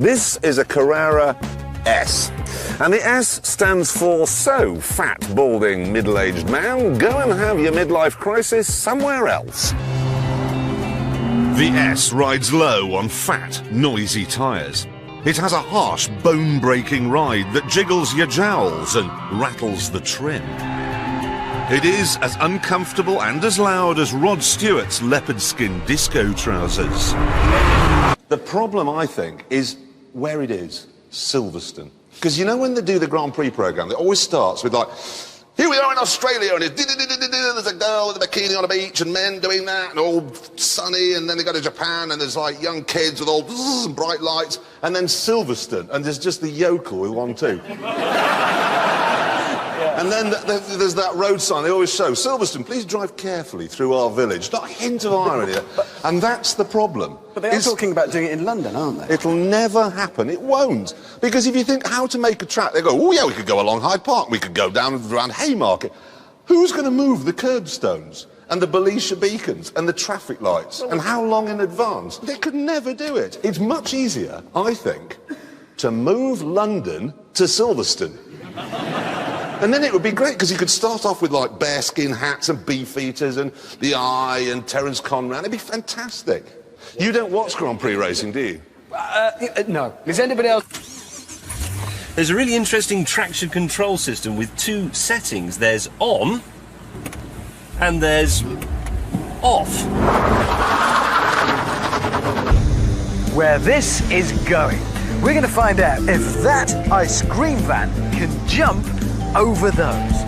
This is a Carrera S. And the S stands for so fat, balding, middle-aged man, go and have your midlife crisis somewhere else. The S rides low on fat, noisy tyres. It has a harsh, bone-breaking ride that jiggles your jowls and rattles the trim. It is as uncomfortable and as loud as Rod Stewart's leopard skin disco trousers. The problem, I think, is where it is, Silverstone. Because you know when they do the Grand Prix programme, it always starts with like, here we are in Australia, and there's a girl with a bikini on a beach, and men doing that, and all sunny, and then they go to Japan, and there's like young kids with all bright lights, and then Silverstone, and there's just the yokel with one too. And then there's that road sign they always show, Silverstone, please drive carefully through our village. Not a hint of irony. And that's the problem. But they are talking about doing it in London, aren't they? It'll never happen. It won't. Because if you think how to make a track, they go, oh yeah, we could go along Hyde Park, we could go down around Haymarket. Who's going to move the curbstones and the Belisha beacons and the traffic lights? And how long in advance? They could never do it. It's much easier, I think, to move London to Silverstone. And then it would be great, because you could start off with, like, bearskin hats and beefeaters and the Eye and Terence Conran. It'd be fantastic. You don't watch Grand Prix racing, do you? No. Is anybody else? There's a really interesting traction control system with two settings. There's on and there's off. Where this is going, we're going to find out if that ice cream van can jump over those.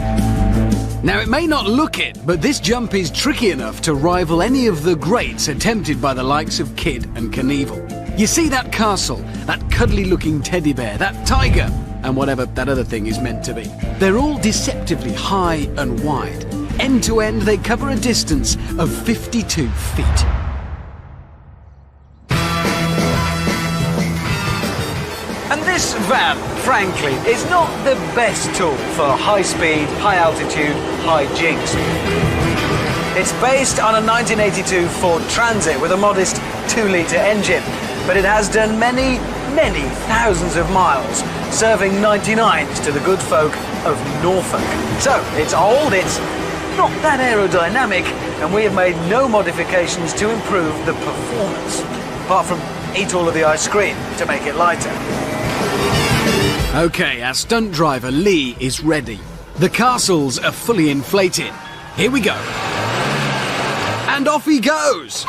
Now, it may not look it, but this jump is tricky enough to rival any of the greats attempted by the likes of Kid and Knievel. You see that castle, that cuddly-looking teddy bear, that tiger, and whatever that other thing is meant to be. They're all deceptively high and wide. End to end, they cover a distance of 52 feet. And this van, frankly, is not the best tool for high-speed, high-altitude, high jigs. It's based on a 1982 Ford Transit with a modest 2-litre engine, but it has done many, many thousands of miles, serving 99s to the good folk of Norfolk. So, it's old, it's not that aerodynamic, and we have made no modifications to improve the performance, apart from eat all of the ice cream to make it lighter. Okay, our stunt driver Lee is ready. The castles are fully inflated. Here we go. And off he goes!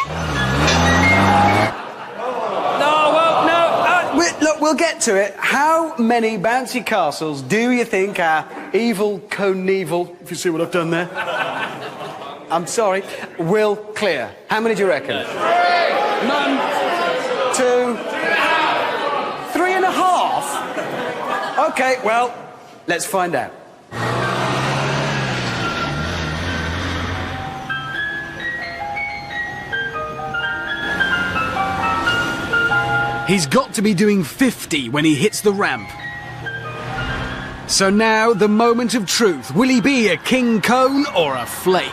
Look, we'll get to it. How many bouncy castles do you think our evil Knievel, if you see what I've done there, I'm sorry, will clear? How many do you reckon? 3. None. 2. 3.5? OK, well, let's find out. He's got to be doing 50 when he hits the ramp. So now, the moment of truth. Will he be a king cone or a flake?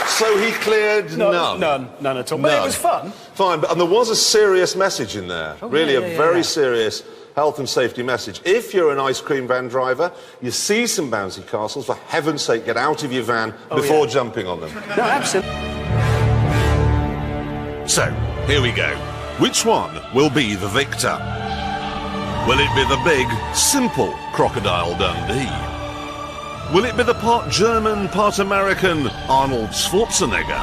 So he cleared none? None at all. But it was fun. Fine, and there was a serious message in there. A very serious health and safety message. If you're an ice cream van driver, you see some bouncy castles, for heaven's sake, get out of your van before jumping on them. No, absolutely. So, here we go. Which one will be the victor? Will it be the big, simple Crocodile Dundee? Will it be the part German, part American Arnold Schwarzenegger?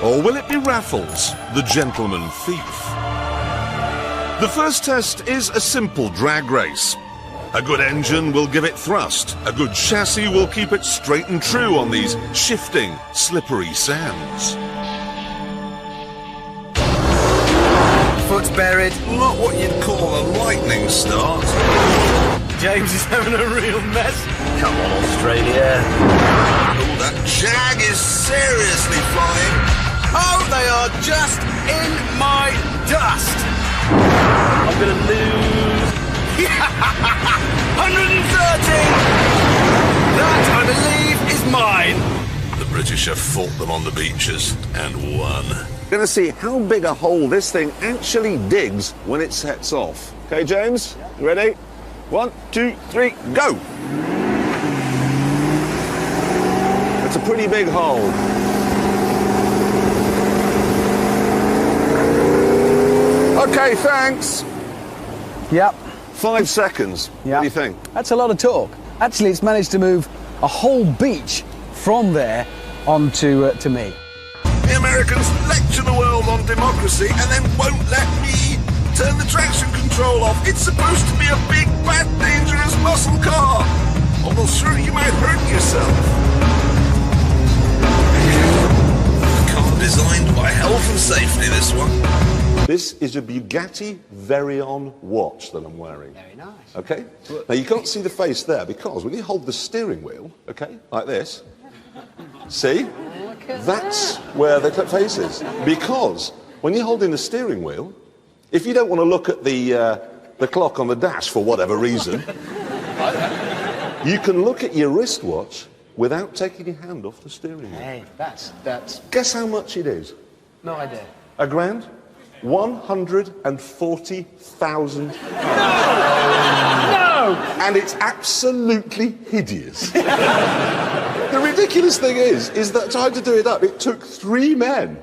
Or will it be Raffles, the gentleman thief? The first test is a simple drag race. A good engine will give it thrust. A good chassis will keep it straight and true on these shifting, slippery sands. Foot's buried. Not what you'd call a lightning start. James is having a real mess. Come on, Australia. Oh, that Jag is seriously flying. Oh, they are are just in my dust. I'm going to lose. 130! That, I believe, is mine. The British have fought them on the beaches and won. Going to see how big a hole this thing actually digs when it sets off. Okay, James, you ready? 1, 2, 3, go! It's a pretty big hole. Okay, thanks. Yep. 5 seconds. Yep. What do you think? That's a lot of torque. Actually, it's managed to move a whole beach from there onto to me. The Americans lecture the world on democracy and then won't let me turn the traction control off. It's supposed to be a big, bad, dangerous muscle car. Although, sure, you might hurt yourself. A car designed by health and safety, this one. This is a Bugatti Veyron watch that I'm wearing. Very nice. Okay? Now, you can't see the face there because when you hold the steering wheel, okay, like this, see? That's where the face is. Because when you're holding the steering wheel, if you don't want to look at the clock on the dash for whatever reason, you can look at your wristwatch without taking your hand off the steering wheel. Hey, that's... Guess how much it is? No idea. £1,000? 140,000. No! And it's absolutely hideous. The ridiculous thing is that trying to do it up, it took 3 men.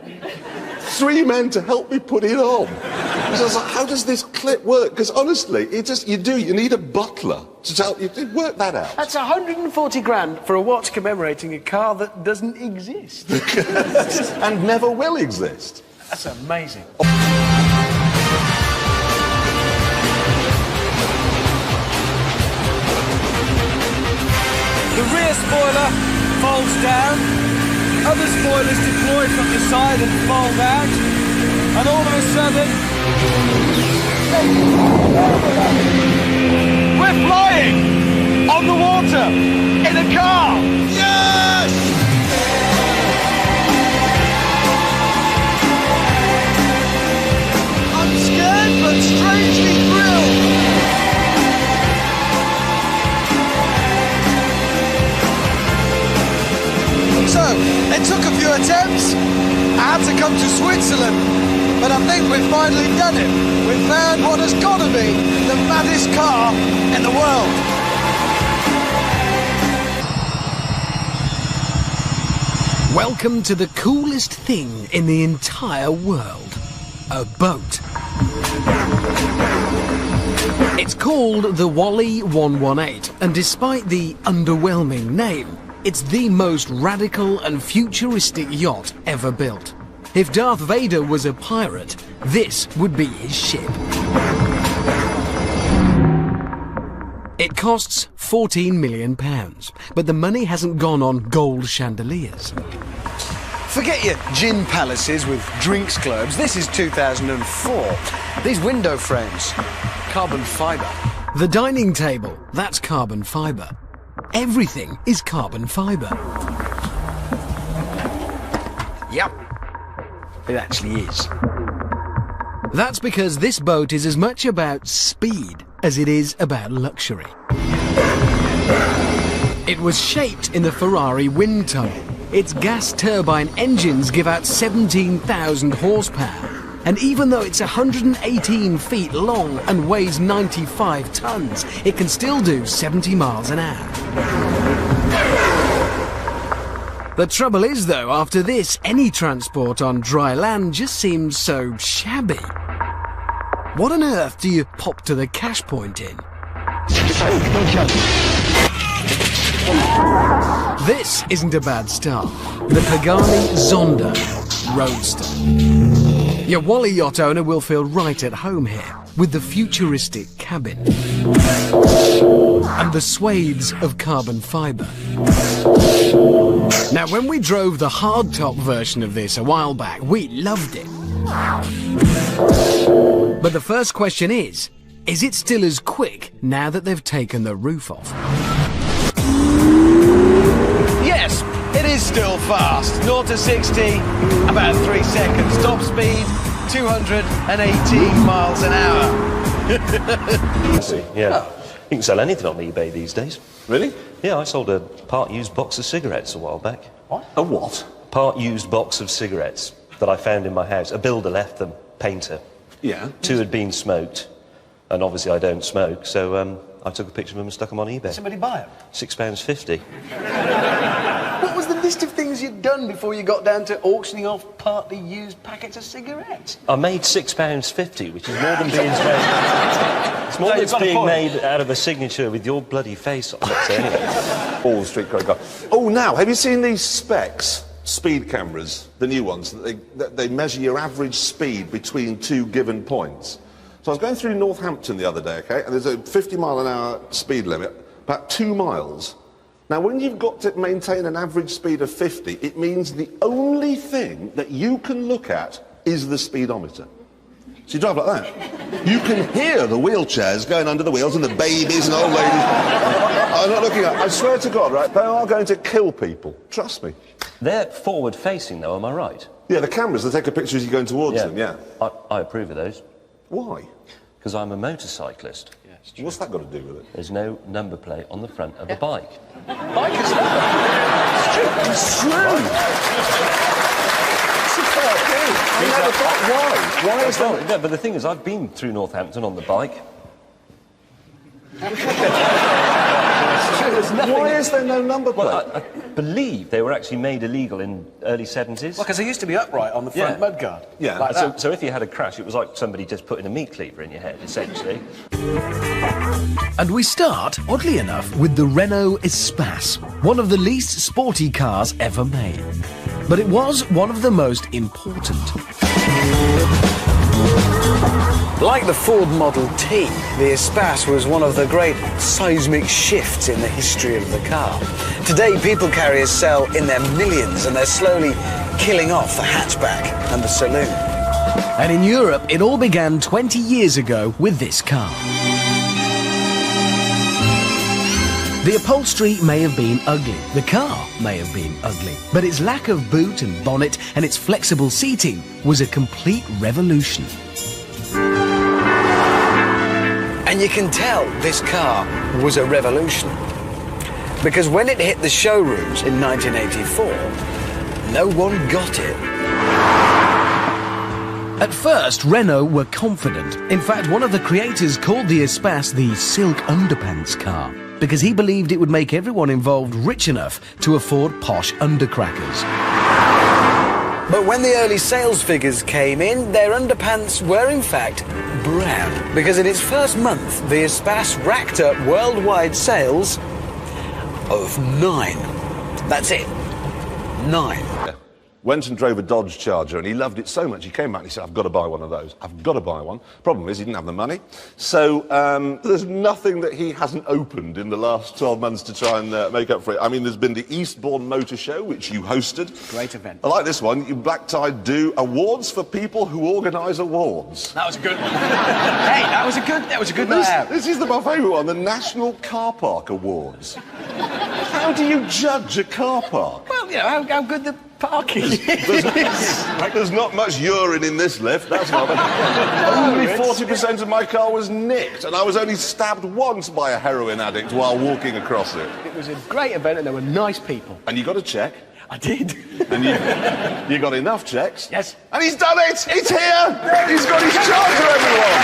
3 men to help me put it on. So I was like, how does this clip work? Because honestly, you need a butler to tell you to work that out. That's 140 grand for a watch commemorating a car that doesn't exist. And never will exist. That's amazing. The rear spoiler folds down, other spoilers deploy from the side and fold out, and all of a sudden, we're flying on the water in a car! Yes! I'm scared but strangely thrilled. So, it took a few attempts. I had to come to Switzerland, but I think we've finally done it. We've found what has got to be the maddest car in the world. Welcome to the coolest thing in the entire world. A boat. It's called the Wally 118, and despite the underwhelming name, it's the most radical and futuristic yacht ever built. If Darth Vader was a pirate, this would be his ship. It costs £14 million, but the money hasn't gone on gold chandeliers. Forget your gin palaces with drinks globes. This is 2004. These window frames, carbon fibre. The dining table, that's carbon fibre. Everything is carbon fibre. Yep. It actually is. That's because this boat is as much about speed as it is about luxury. It was shaped in the Ferrari wind tunnel. Its gas turbine engines give out 17,000 horsepower. And even though it's 118 feet long and weighs 95 tons, it can still do 70 miles an hour. The trouble is, though, after this, any transport on dry land just seems so shabby. What on earth do you pop to the cash point in? This isn't a bad start. The Pagani Zonda Roadster. Your Wally yacht owner will feel right at home here, with the futuristic cabin and the swathes of carbon fibre. Now, when we drove the hardtop version of this a while back, we loved it. But the first question is it still as quick now that they've taken the roof off? Yes, it is still fast. 0 to 60, about 3 seconds. Top speed, 218 miles an hour. Yeah. You can sell anything on eBay these days. Really? Yeah, I sold a part-used box of cigarettes a while back. What? A what? Part-used box of cigarettes that I found in my house. A builder left them, painter. Yeah. 2 had been smoked, and obviously I don't smoke, so I took a picture of them and stuck them on eBay. Somebody buy them? £6.50. What was the list of things you'd done before you got down to auctioning off partly used packets of cigarettes? I made £6.50, which is more than being made. It's more than it's being made out of a signature with your bloody face on it. So anyway. All the street credit card. Oh, now, have you seen these specs? Speed cameras, the new ones, that they measure your average speed between 2 given points. So I was going through Northampton the other day, okay, and there's a 50-mile-an-hour speed limit, about 2 miles. Now, when you've got to maintain an average speed of 50, it means the only thing that you can look at is the speedometer. So you drive like that. You can hear the wheelchairs going under the wheels and the babies and old ladies. I'm not looking at. I swear to God, right? They are going to kill people. Trust me. They're forward-facing, though, am I right? Yeah, the cameras, they take a picture as you're going towards them, yeah. I approve of those. Why? Because I'm a motorcyclist. Yeah, what's that got to do with it? There's no number plate on the front of a bike. Bike is It's true. It's true. It's a fair thing. I never thought, why? Why is that? No, but the thing is, I've been through Northampton on the bike. Why is there no number plate? Well, I believe they were actually made illegal in early 70s. Well, because they used to be upright on the front mudguard. Yeah. Like that. So if you had a crash, it was like somebody just putting a meat cleaver in your head, essentially. And we start, oddly enough, with the Renault Espace, one of the least sporty cars ever made. But it was one of the most important. Like the Ford Model T, the Espace was one of the great seismic shifts in the history of the car. Today, people carriers sell in their millions, and they're slowly killing off the hatchback and the saloon. And in Europe, it all began 20 years ago with this car. The upholstery may have been ugly, the car may have been ugly, but its lack of boot and bonnet and its flexible seating was a complete revolution. And you can tell this car was a revolution. Because when it hit the showrooms in 1984, no one got it. At first, Renault were confident. In fact, one of the creators called the Espace the silk underpants car, because he believed it would make everyone involved rich enough to afford posh undercrackers. But when the early sales figures came in, their underpants were in fact brown. Because in its first month, the Espace racked up worldwide sales of 9. That's it. 9. Went and drove a Dodge Charger, and he loved it so much, he came back and he said, I've got to buy one of those. I've got to buy one. Problem is, he didn't have the money. So there's nothing that he hasn't opened in the last 12 months to try and make up for it. I mean, there's been the Eastbourne Motor Show, which you hosted. Great event. I like this one. You black tie do awards for people who organise awards. That was a good one. Hey, that was a good night out. This is my favourite one, the National Car Park Awards. How do you judge a car park? Well, you know, how good the parking is. There's not much urine in this lift, that's not. Only 40% of my car was nicked, and I was only stabbed once by a heroin addict while walking across it. It was a great event, and there were nice people. And you got a check. I did. And you got enough checks. Yes. And he's done it! It's here! He's got his charger, everyone!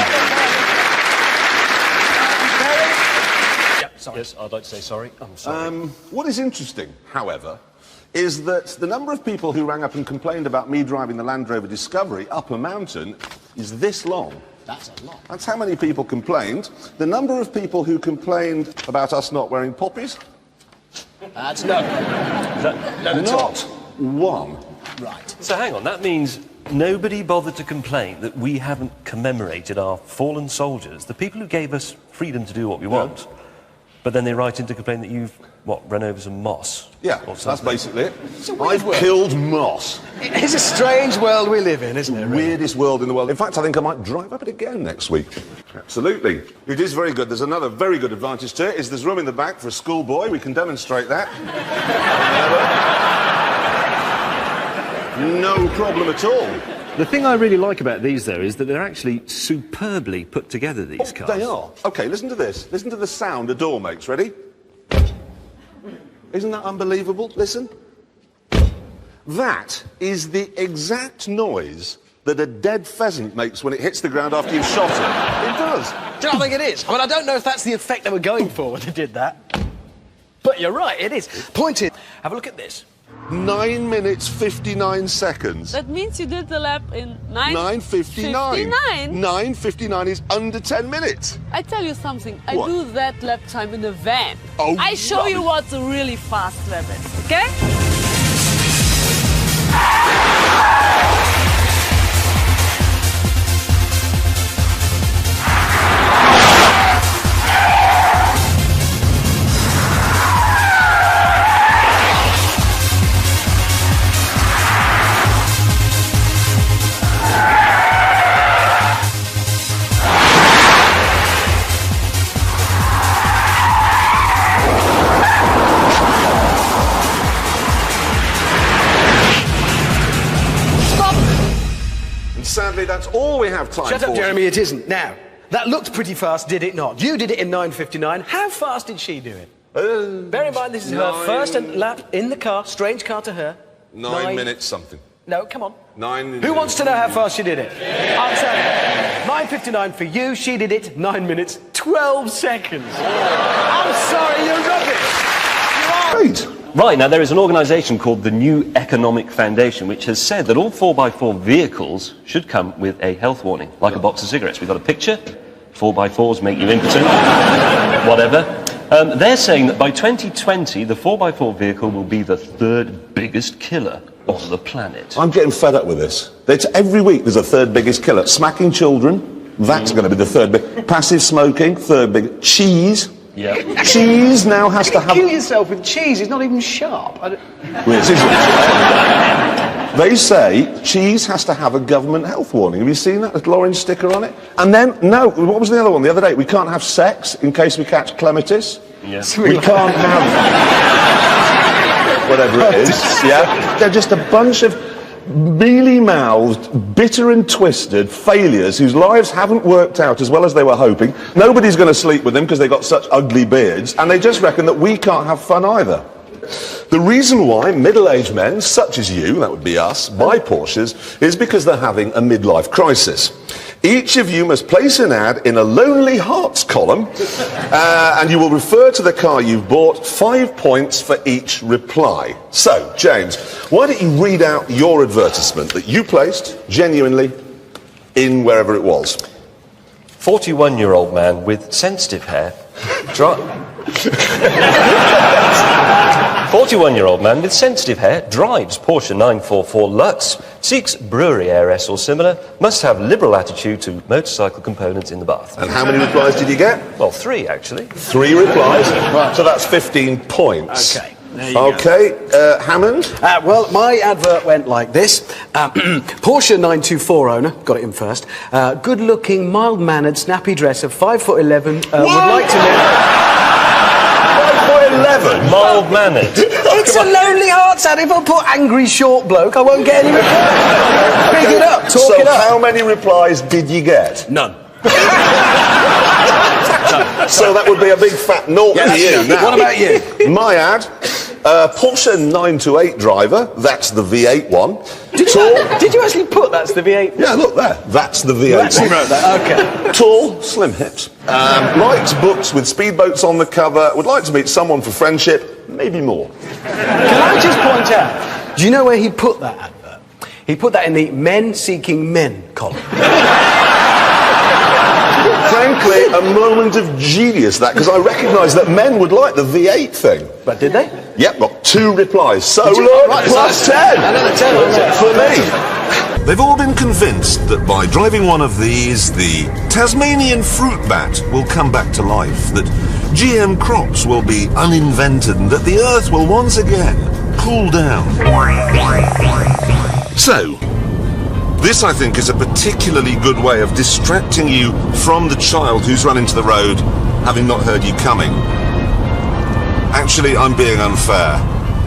Sorry. Yes, I'd like to say sorry. I'm sorry. What is interesting, however, is that the number of people who rang up and complained about me driving the Land Rover Discovery up a mountain is this long. That's a lot. That's how many people complained. The number of people who complained about us not wearing poppies? That's none. Not one. Right. So hang on, that means nobody bothered to complain that we haven't commemorated our fallen soldiers, the people who gave us freedom to do what we want. But then they write in to complain that you've, run over some moss? Yeah, or that's basically it. I've killed moss. It's a strange world we live in, isn't it? Really? Weirdest world in the world. In fact, I think I might drive up it again next week. Absolutely. It is very good. There's another very good advantage to it, is there's room in the back for a schoolboy. We can demonstrate that. No problem at all. The thing I really like about these, though, is that they're actually superbly put together, these cars. They are. OK, listen to this. Listen to the sound a door makes. Ready? Isn't that unbelievable? Listen. That is the exact noise that a dead pheasant makes when it hits the ground after you've shot it. It does. Do you know what I think it is? I mean, I don't know if that's the effect they were going for when they did that. But you're right, it is. Point is, have a look at this. 9 minutes, 59 seconds. That means you did the lap in 9:59. 9:59? 9:59 is under 10 minutes. I tell you something, I What? do that lap time in a van. Oh, I show you rubbish. what a really fast lap is, okay? Sadly, that's all we have time for. Shut up, Jeremy, it isn't. Now, that looked pretty fast, did it not? You did it in 9:59. How fast did she do it? Bear in mind, this is her first lap in the car, strange car to her. 9 minutes something. No, come on. 9. Who wants to know how fast she did it? Answer. 9:59 for you, she did it 9 minutes, 12 seconds. I'm sorry, you're rubbish. Great. Right, now there is an organisation called the New Economic Foundation which has said that all 4x4 vehicles should come with a health warning, like a box of cigarettes. We've got a picture, 4x4s make you impotent, whatever. They're saying that by 2020 the 4x4 vehicle will be the third biggest killer on the planet. I'm getting fed up with this. Every week there's a third biggest killer. Smacking children, that's going to be the third big. Passive smoking, third big. Cheese. Yeah. Cheese now has to have... Kill yourself with cheese, it's not even sharp. Well, it isn't. They say cheese has to have a government health warning. Have you seen that little orange sticker on it? And then, no, what was the other one the other day? We can't have sex in case we catch clematis. Yeah. We can't have... whatever it is. Yeah. They're just a bunch of mealy-mouthed, bitter and twisted failures whose lives haven't worked out as well as they were hoping. Nobody's going to sleep with them because they've got such ugly beards, and they just reckon that we can't have fun either. The reason why middle-aged men, such as you, that would be us, buy Porsches, is because they're having a midlife crisis. Each of you must place an ad in a Lonely Hearts column, and you will refer to the car you've bought, 5 points for each reply. So, James, why don't you read out your advertisement that you placed, genuinely, in wherever it was? 41-year-old man with sensitive hair. 41-year-old man with sensitive hair drives Porsche 944 Lux, seeks brewery ARS or similar, must have liberal attitude to motorcycle components in the bath. And how many replies did you get? Well, 3 actually. 3 replies. Right. So that's 15 points. Okay. There you go. Hammond? Well, my advert went like this. Porsche 924 owner, got it in first. Good-looking, mild-mannered, snappy dresser, 5'11", would like to live... 5'11"? Mild-mannered. It's a Lonely Hearts ad. If I put angry short bloke, I won't get any replies. Pick it up, talk it up. So how many replies did you get? None. So that would be a big fat naught to you. Now, what about you? My ad, Porsche 928 driver, that's the V8 one. Did you actually put that's the V8? Yeah, look there, that's the V8 You actually wrote that, okay. Tall, slim hips. Likes books with speedboats on the cover, would like to meet someone for friendship, maybe more. Can I just point out, do you know where he put that advert? He put that in the men seeking men column. Frankly, a moment of genius, that, because I recognise that men would like the V8 thing. But did they? Yep, got 2 replies. So look, Right, plus so 10. Another 10 for me. They've all been convinced that by driving one of these, the Tasmanian fruit bat will come back to life, that GM crops will be uninvented, and that the Earth will once again cool down. So, this, I think, is a particularly good way of distracting you from the child who's run into the road, having not heard you coming. Actually, I'm being unfair.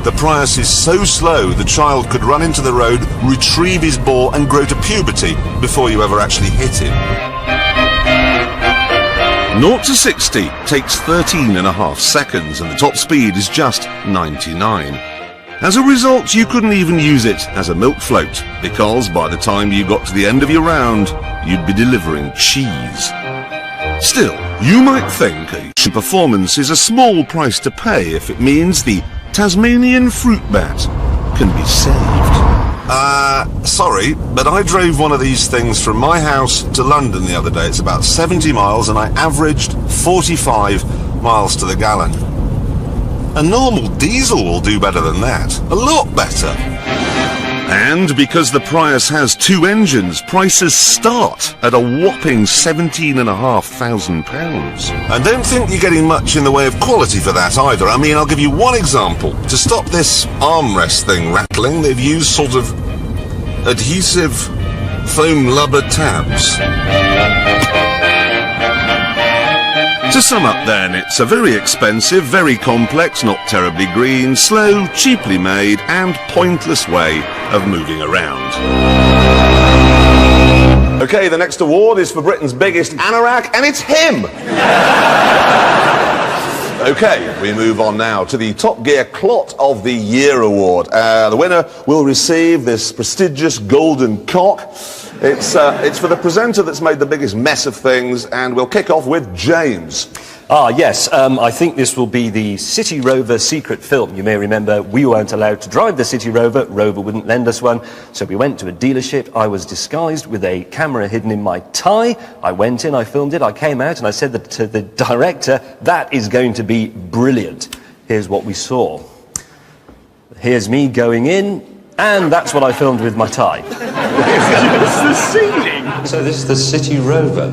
The Prius is so slow the child could run into the road, retrieve his ball and grow to puberty before you ever actually hit him. 0 to 60 takes 13.5 seconds and the top speed is just 99. As a result, you couldn't even use it as a milk float, because by the time you got to the end of your round, you'd be delivering cheese. Still, you might think a performance is a small price to pay if it means the Tasmanian fruit bat can be saved. Sorry, but I drove one of these things from my house to London the other day. It's about 70 miles and I averaged 45 miles to the gallon. A normal diesel will do better than that. A lot better. And because the Prius has 2 engines, prices start at a whopping £17,500. And don't think you're getting much in the way of quality for that either. I mean, I'll give you one example. To stop this armrest thing rattling, they've used sort of adhesive foam rubber tabs. To sum up then, it's a very expensive, very complex, not terribly green, slow, cheaply made and pointless way of moving around. Okay, the next award is for Britain's biggest anorak, and it's him! Okay, we move on now to the Topgear Clot of the Year award. The winner will receive this prestigious golden cock. It's for the presenter that's made the biggest mess of things, and we'll kick off with James. Yes, I think this will be the City Rover secret film. You may remember we weren't allowed to drive the City Rover. Rover wouldn't lend us one. So we went to a dealership. I was disguised with a camera hidden in my tie. I went in, I filmed it, I came out and I said to the director, that is going to be brilliant. Here's what we saw. Here's me going in, and that's what I filmed with my tie. It's the ceiling! So this is the City Rover.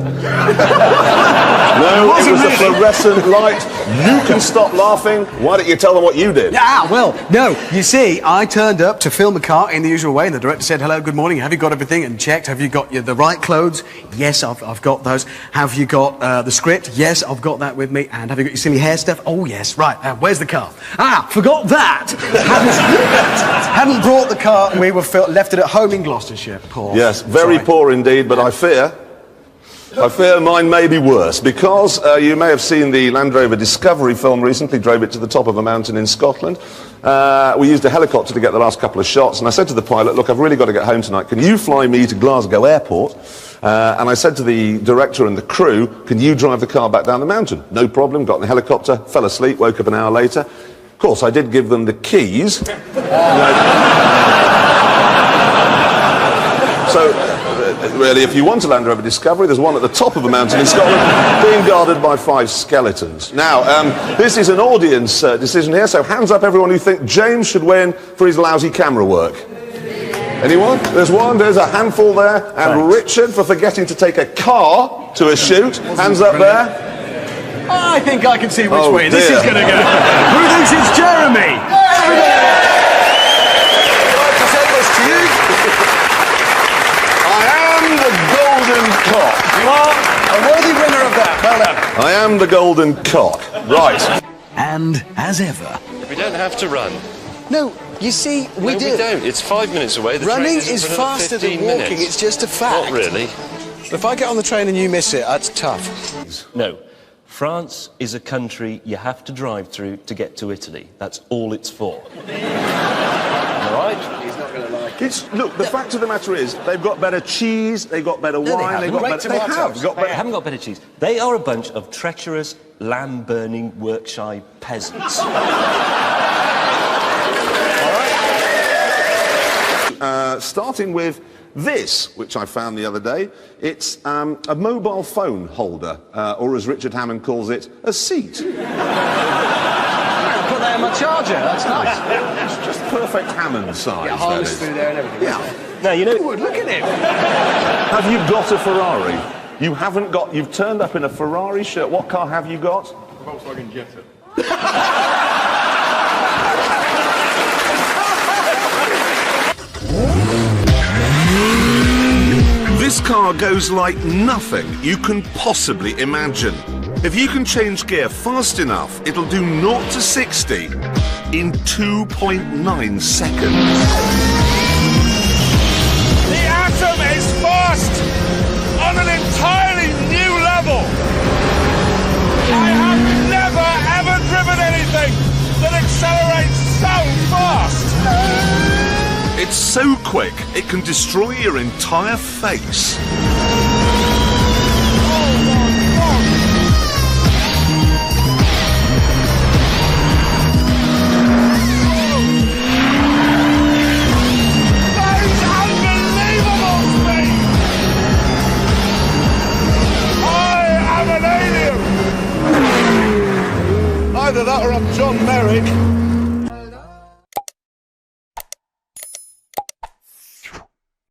No, it was a fluorescent light. You can stop laughing. Why don't you tell them what you did? Well, no. You see, I turned up to film a car in the usual way, and the director said, hello, good morning, have you got everything? And checked, have you got the right clothes? Yes, I've got those. Have you got the script? Yes, I've got that with me. And have you got your silly hair stuff? Oh, yes, right. Where's the car? Forgot that. Hadn't brought the car, and we were left it at home in Gloucestershire. Poor. Yes, very poor indeed, but I fear mine may be worse, because you may have seen the Land Rover Discovery film recently, drove it to the top of a mountain in Scotland. We used a helicopter to get the last couple of shots, and I said to the pilot, look, I've really got to get home tonight, can you fly me to Glasgow Airport? And I said to the director and the crew, can you drive the car back down the mountain? No problem, got in the helicopter, fell asleep, woke up an hour later. Of course, I did give them the keys. So, really, if you want a Land Rover Discovery, there's one at the top of a mountain in Scotland being guarded by 5 skeletons. Now, this is an audience decision here, so hands up everyone who think James should win for his lousy camera work. Anyone? There's one, there's a handful there. And thanks. Richard for forgetting to take a car to a shoot. Hands up there. I think I can see which way this is going to go. Who thinks it's Jeremy? Cock. You are a worthy winner of that. Well done. I am the golden cock. Right. And as ever... We don't have to run. No, you see, we do. We don't. It's 5 minutes away. The running train is faster than walking. Minutes. It's just a fact. Not really. If I get on the train and you miss it, that's tough. No. France is a country you have to drive through to get to Italy. That's all it's for. All right? He's not going to like it. Look, the fact of the matter is, they've got better cheese, they've got better wine, they've got better... They haven't got better cheese. They are a bunch of treacherous, lamb-burning, work-shy peasants. All right? Starting with this, which I found the other day. It's a mobile phone holder, or as Richard Hammond calls it, a seat. Put that in my charger, that's nice. It's just perfect Hammond size. Yeah, harness through there and everything. Yeah. Now, you know... Look at him. Have you got a Ferrari? You haven't got... You've turned up in a Ferrari shirt. What car have you got? A Volkswagen Jetta. This car goes like nothing you can possibly imagine. If you can change gear fast enough, it'll do 0 to 60 in 2.9 seconds. The atom is fast on an entirely new level. I have never ever driven anything that accelerates so fast. It's so quick, it can destroy your entire face. Either that or I'm John Merrick.